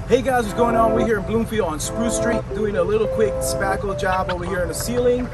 Hey guys, what's going on? We're here in Bloomfield on Spruce Street doing a little quick spackle job over here in the ceiling.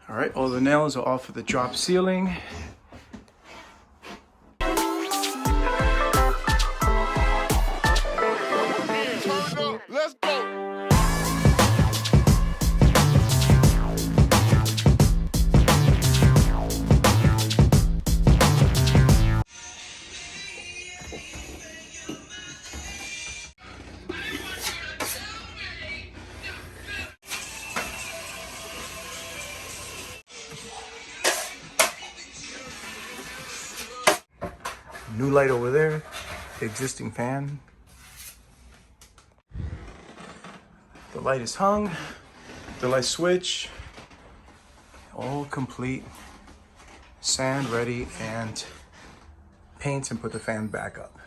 All right, all the nails are off of the drop ceiling. Let's go. New light over there, existing fan. The light is hung, the light switch, all complete. Sand ready and paint and put the fan back up.